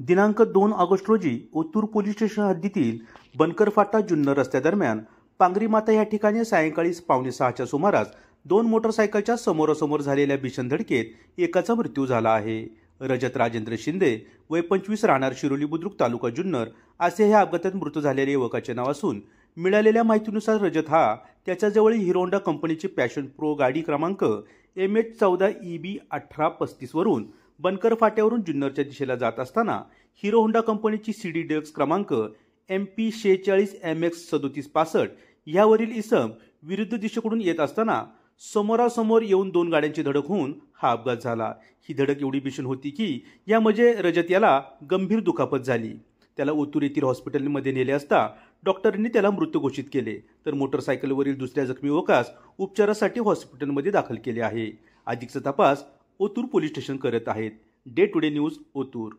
दिनांक 2 ऑगस्ट रोजी Otur police station हद्दीतील बनकर फाटा जुन्नर रस्त्यादरम्यान पांगरी माता या ठिकाणी सायंकाळी 5:45च्या सुमारास दोन मोटरसायकलच्या समोरासमोर झालेल्या भीषण धडकेत एकाचा मृत्यू झाला आहे. रजत राजेंद्र शिंदे वय 25 राहणार शिरोली बुद्रुक तालुका जुन्नर असे हे अपघातात मृत्यू झालेल्या युवकाचे नाव असून मिळालेल्या माहितीनुसार रजत हा त्याच्याजवळील हिरो होंडा कंपनीची पॅशन प्रो गाडी क्रमांक MH14EB1835 वरून बनकर फाट्यावरून जुन्नरच्या दिशेला जात असताना हिरो होंडा कंपनीची CD डिलक्स क्रमांक MP46MX3765 यावरील इसम विरुद्ध दिशेकडून येत असताना समोरासमोर येऊन दोन गाड्यांची धडक होऊन हा अपघात झाला. ही धडक एवढी भीषण होती की यामध्ये रजत याला गंभीर दुखापत झाली. त्याला ओतूर येथील हॉस्पिटलमध्ये नेले असता डॉक्टरांनी त्याला मृत घोषित केले, तर मोटरसायकलवरील दुसऱ्या जखमी युवकास उपचारासाठी हॉस्पिटलमध्ये दाखल केले आहे. अधिकचा तपास ओतूर पोलीस स्टेशन करत आहेत. Day today news Otur.